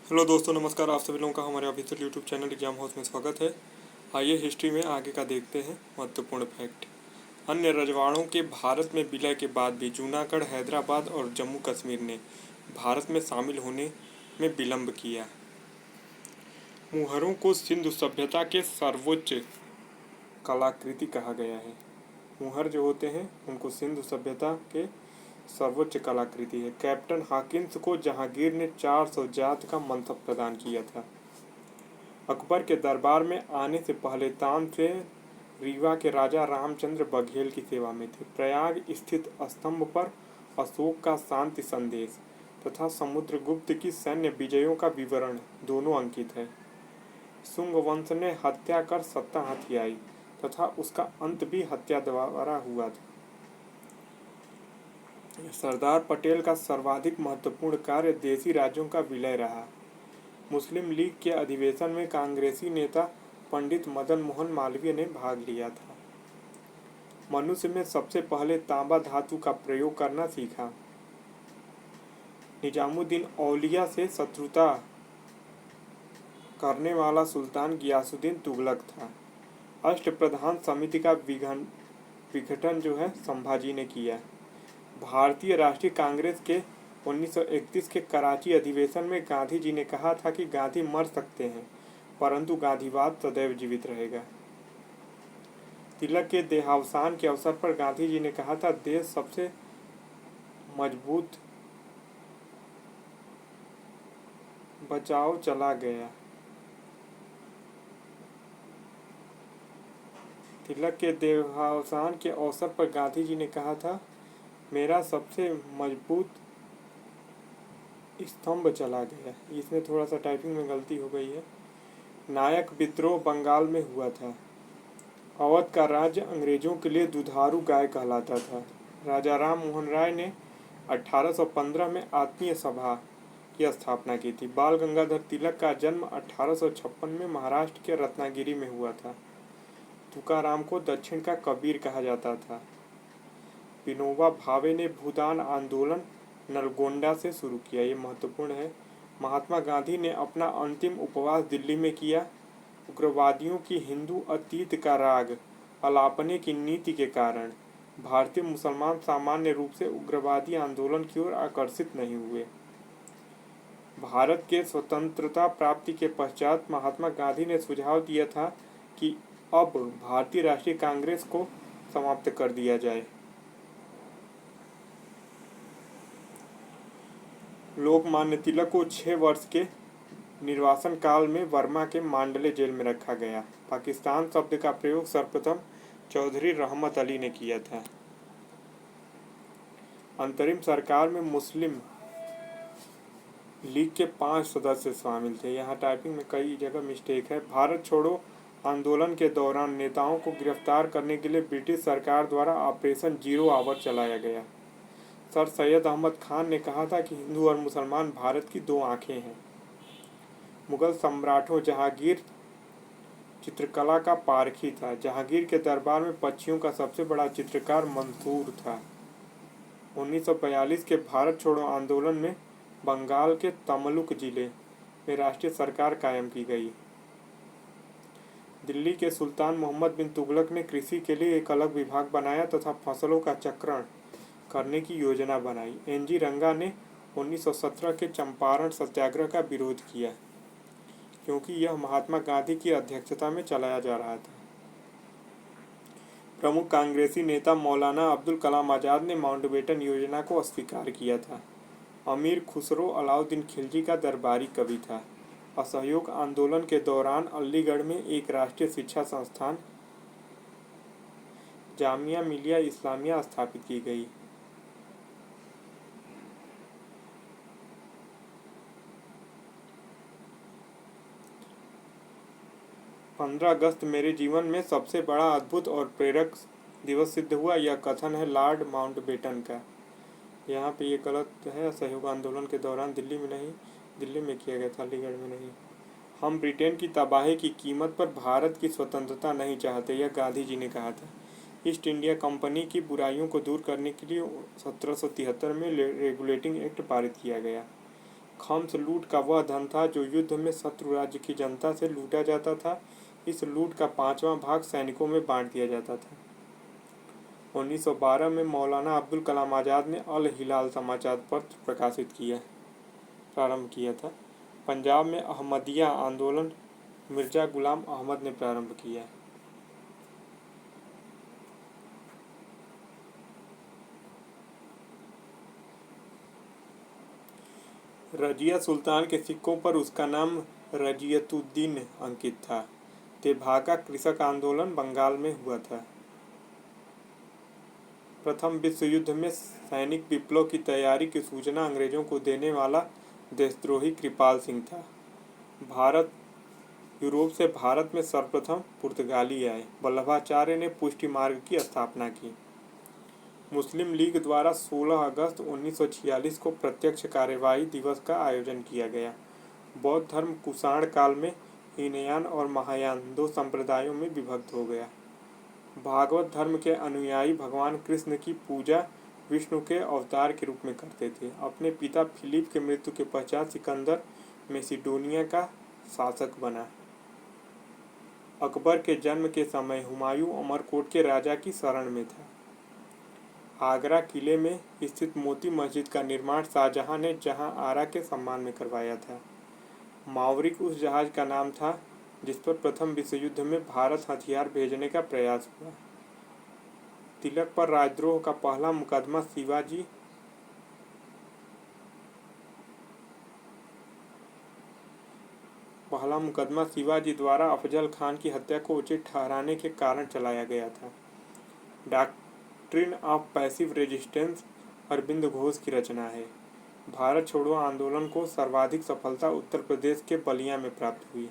Hello दोस्तों, नमस्कार। आप सभी लोगों का हमारे official YouTube channel exam house में स्वागत है। आइए हिस्ट्री में आगे का देखते हैं महत्वपूर्ण फैक्ट। अन्य रजवाड़ों के भारत में विलय के बाद भी जूनागढ़, हैदराबाद और जम्मू कश्मीर ने भारत में शामिल होने में विलंब किया। मुहरों को सिंधु सभ्यता के सर्वोच्च कलाकृति कहा गया है। मुहर जो होते हैं उनको सिंधु सभ्यता के सर्वोच्च कलाकृति है। कैप्टन हॉकिंस को जहांगीर ने 400 जात का मनसब प्रदान किया था। अकबर के दरबार में आने से पहले तानसेन रीवा के राजा रामचंद्र बघेल की सेवा में थे। प्रयाग स्थित स्तंभ पर अशोक का शांति संदेश तथा समुद्रगुप्त की सैन्य विजयों का विवरण दोनों अंकित है। शुंग वंश ने हत्या कर सत्ता हथियाई तथा उसका अंत भी हत्या द्वारा हुआ था। सरदार पटेल का सर्वाधिक महत्वपूर्ण कार्य देशी राज्यों का विलय रहा। मुस्लिम लीग के अधिवेशन में कांग्रेसी नेता पंडित मदन मोहन मालवीय ने भाग लिया था। मनुष्य में सबसे पहले तांबा धातु का प्रयोग करना सीखा। निजामुद्दीन औलिया से शत्रुता करने वाला सुल्तान गियासुद्दीन तुगलक था। अष्टप्रधान समिति का विघटन जो है संभाजी ने किया। भारतीय राष्ट्रीय कांग्रेस के 1931 के कराची अधिवेशन में गांधी जी ने कहा था कि गांधी मर सकते हैं परंतु गांधीवाद सदैव जीवित रहेगा। तिलक के देहावसान के अवसर पर गांधी जी ने कहा था, देश सबसे मजबूत बचाव चला गया। तिलक के देहावसान के अवसर पर गांधी जी ने कहा था, मेरा सबसे मजबूत स्तंभ चला गया। इसमें थोड़ा सा टाइपिंग में गलती हो गई है। नायक विद्रोह बंगाल में हुआ था। अवध का राज्य अंग्रेजों के लिए दुधारू गाय कहलाता था। राजा राम मोहन राय ने 1815 में आत्मीय सभा की स्थापना की थी। बाल गंगाधर तिलक का जन्म 1856 में महाराष्ट्र के रत्नागिरी में हुआ था। तुकाराम को दक्षिण का कबीर कहा जाता था। विनोबा भावे ने भूदान आंदोलन नलगोंडा से शुरू किया। ये महत्वपूर्ण है। महात्मा गांधी ने अपना अंतिम उपवास दिल्ली में किया। उग्रवादियों की हिंदू अतीत का राग अलापने की नीति के कारण भारतीय मुसलमान सामान्य रूप से उग्रवादी आंदोलन की ओर आकर्षित नहीं हुए। भारत के स्वतंत्रता प्राप्ति के पश्चात महात्मा गांधी ने सुझाव दिया था कि अब भारतीय राष्ट्रीय कांग्रेस को समाप्त कर दिया जाए। लोकमान्य तिलक को 6 वर्ष के निर्वासन काल में वर्मा के मांडले जेल में रखा गया। पाकिस्तान शब्द का प्रयोग सर्वप्रथम चौधरी रहमत अली ने किया था। अंतरिम सरकार में मुस्लिम लीग के 5 सदस्य शामिल थे। यहाँ टाइपिंग में कई जगह मिस्टेक है। भारत छोड़ो आंदोलन के दौरान नेताओं को गिरफ्तार करने के लिए ब्रिटिश सरकार द्वारा ऑपरेशन जीरो आवर चलाया गया। सर सैयद अहमद खान ने कहा था कि हिंदू और मुसलमान भारत की 2 आंखें हैं। मुगल सम्राटों जहांगीर चित्रकला का पारखी था। जहांगीर के दरबार में पक्षियों का सबसे बड़ा चित्रकार मंसूर था। 1942 के भारत छोड़ो आंदोलन में बंगाल के तमलुक जिले में राष्ट्रीय सरकार कायम की गई। दिल्ली के सुल्तान मोहम्मद बिन तुगलक ने कृषि के लिए एक अलग विभाग बनाया तथा फसलों का चक्रण करने की योजना बनाई। एनजी रंगा ने 1917 के चंपारण सत्याग्रह का विरोध किया क्योंकि यह महात्मा गांधी की अध्यक्षता में चलाया जा रहा था। प्रमुख कांग्रेसी नेता मौलाना अब्दुल कलाम आजाद ने माउंटबेटन योजना को अस्वीकार किया था। अमीर खुसरो अलाउद्दीन खिलजी का दरबारी कवि था। असहयोग आंदोलन के दौरान अलीगढ़ में एक राष्ट्रीय शिक्षा संस्थान जामिया मिलिया इस्लामिया स्थापित की गई। 15 अगस्त मेरे जीवन में सबसे बड़ा अद्भुत और प्रेरक दिवस सिद्ध हुआ। यह कथन है लॉर्ड माउंटबेटन का। यहाँ पे ये गलत है। असहयोग आंदोलन के दौरान दिल्ली में नहीं, दिल्ली में किया गया था, अलीगढ़ में नहीं। हम ब्रिटेन की तबाही की कीमत पर भारत की स्वतंत्रता नहीं चाहते, यह गांधी जी ने कहा था। ईस्ट इंडिया कंपनी की बुराइयों को दूर करने के लिए 1773 में रेगुलेटिंग एक्ट पारित किया गया। खम्स लूट का वह धन था जो युद्ध में शत्रु राज्य की जनता से लूटा जाता था। इस लूट का 5वां भाग सैनिकों में बांट दिया जाता था। 1912 में मौलाना अब्दुल कलाम आज़ाद ने अल हिलाल समाचार पत्र प्रकाशित प्रारंभ किया था। पंजाब में अहमदिया आंदोलन मिर्जा गुलाम अहमद ने प्रारंभ किया। रजिया सुल्तान के सिक्कों पर उसका नाम रजियतुद्दीन अंकित था। तेभागा कृषक आंदोलन बंगाल में हुआ था। प्रथम विश्व युद्ध में सैनिक विप्लव की तैयारी की सूचना अंग्रेजों को देने वाला देशद्रोही कृपाल सिंह था। यूरोप से भारत में सर्वप्रथम पुर्तगाली आए। वल्लभाचार्य ने पुष्टि मार्ग की स्थापना की। मुस्लिम लीग द्वारा 16 अगस्त 1946 को प्रत्यक्ष कार्यवाही दिवस का आयोजन किया गया। बौद्ध धर्म कुषाण काल में हीनयान और महायान 2 संप्रदायों में विभक्त हो गया। भागवत धर्म के अनुयायी भगवान कृष्ण की पूजा विष्णु के अवतार के रूप में करते थे। अपने पिता फिलिप के मृत्यु के पश्चात सिकंदर मैसिडोनिया का शासक बना। अकबर के जन्म के समय हुमायूं अमरकोट के राजा की शरण में था। आगरा किले में स्थित मोती मस्जिद का निर्माण शाहजहां ने जहां आरा के सम्मान में करवाया था। मावरिक उस जहाज का नाम था जिस पर प्रथम विश्व युद्ध में भारत हथियार भेजने का प्रयास हुआ। तिलक पर राजद्रोह का पहला मुकदमा शिवाजी द्वारा अफजल खान की हत्या को उचित ठहराने के कारण चलाया गया था। Doctrine of passive resistance Aurobindo Ghosh की रचना है। भारत छोड़ो आंदोलन को सर्वाधिक सफलता उत्तर प्रदेश के बलिया में प्राप्त हुई।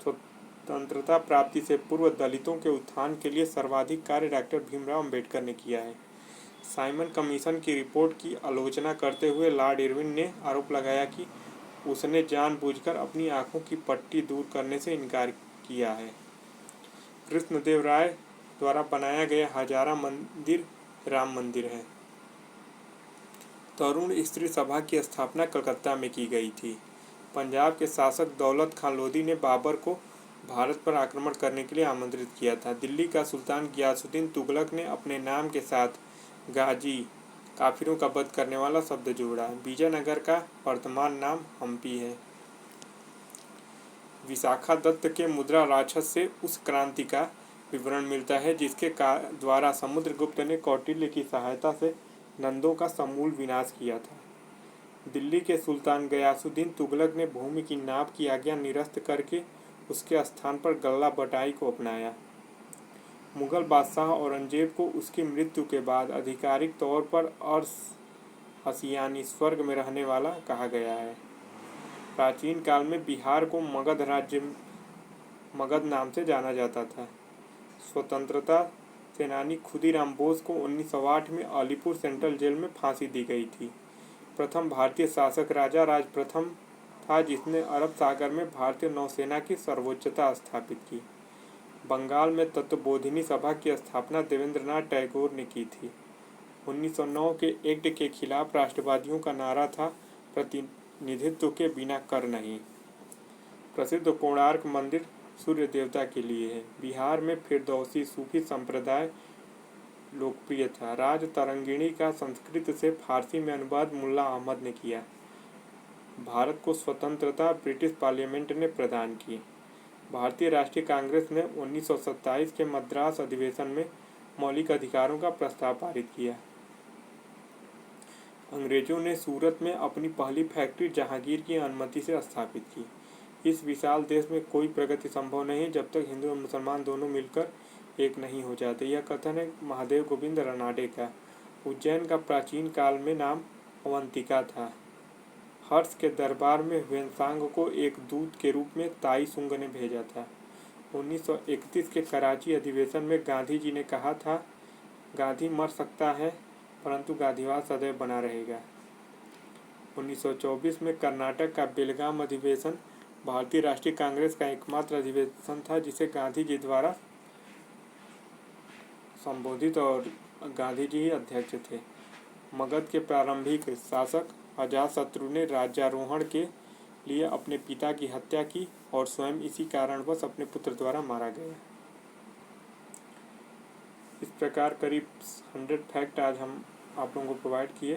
स्वतंत्रता प्राप्ति से पूर्व दलितों के उत्थान के लिए सर्वाधिक कार्य डॉक्टर भीमराव अंबेडकर ने किया है। साइमन कमीशन की रिपोर्ट की आलोचना करते हुए लॉर्ड इरविन ने आरोप लगाया कि उसने जानबूझकर अपनी आंखों की पट्टी दूर करने से इनकार किया है। कृष्णदेव राय द्वारा बनाया गया हजारा मंदिर राम मंदिर है। तरुण स्त्री सभा की स्थापना कलकत्ता में की गई थी। पंजाब के शासक दौलत खां लोधी ने बाबर को भारत पर आक्रमण करने के लिए आमंत्रित किया था। दिल्ली का सुल्तान गियासुद्दीन तुगलक ने अपने नाम के साथ गाजी काफिरों का वध करने वाला शब्द जोड़ा। विजयनगर का वर्तमान नाम हम्पी है। विशाखा दत्त के मुद्रा राक्षस से उस क्रांति का विवरण मिलता है जिसके द्वारा समुद्रगुप्त ने कौटिल्य की सहायता से नंदों का समूल विनाश किया था। दिल्ली के सुल्तान गयासुद्दीन तुगलक ने भूमि की नाप की आज्ञा निरस्त करके उसके स्थान पर गल्ला बटाई को अपनाया। मुगल बादशाह औरंगजेब को उसकी मृत्यु के बाद आधिकारिक तौर पर अर्श यानी स्वर्ग में रहने वाला कहा गया है। प्राचीन काल में बिहार को मगध नाम से जाना जाता था। स्वतंत्रता सेनानी खुदीराम बोस को 1908 में अलीपुर सेंट्रल जेल में फांसी दी गई थी। प्रथम भारतीय शासक राजा राज प्रथम था जिसने अरब सागर में भारतीय नौसेना की सर्वोच्चता स्थापित की। बंगाल में तत्वबोधिनी सभा की स्थापना देवेंद्रनाथ टैगोर ने की थी। 1909 के एक्ट के खिलाफ राष्ट्रवादियों का नारा था प्रतिनिधित्व के बिना कर नहीं। प्रसिद्ध कोणार्क मंदिर सूर्य देवता के लिए है। बिहार में फिरदौसी सूफी संप्रदाय लोकप्रिय था। राज तरंगिणी का संस्कृत से फारसी में अनुवाद मुल्ला अहमद ने किया। भारत को स्वतंत्रता ब्रिटिश पार्लियामेंट ने प्रदान की। भारतीय राष्ट्रीय कांग्रेस ने 1927 के मद्रास अधिवेशन में मौलिक अधिकारों का प्रस्ताव पारित किया। अंग्रेजों ने सूरत में अपनी पहली फैक्ट्री जहांगीर की अनुमति से स्थापित की। इस विशाल देश में कोई प्रगति संभव नहीं जब तक हिंदू और मुसलमान दोनों मिलकर एक नहीं हो जाते। यह कथन है महादेव गोविंद रनाडे का। उज्जैन का प्राचीन काल में नाम अवंतिका था। हर्ष के दरबार में ह्वेनसांग को एक दूत के रूप में ताई सुंग ने भेजा था। 1931 के कराची अधिवेशन में गांधी जी ने कहा था, गांधी मर सकता है परंतु गांधीवाद सदैव बना रहेगा। 1924 में कर्नाटक का बेलगाम अधिवेशन भारतीय राष्ट्रीय कांग्रेस का एकमात्र अधिवेशन था जिसे गांधी जी द्वारा संबोधित और गांधी जी ही अध्यक्ष थे। मगध के प्रारंभिक शासक अजातशत्रु ने राज्यारोहण के लिए अपने पिता की हत्या की और स्वयं इसी कारणवश अपने पुत्र द्वारा मारा गया। इस प्रकार करीब 100 फैक्ट आज हम आप लोगों को प्रोवाइड किए।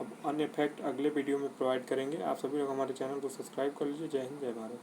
अब अन्य फैक्ट अगले वीडियो में प्रोवाइड करेंगे। आप सभी लोग हमारे चैनल को सब्सक्राइब कर लीजिए। जय हिंद, जय भारत।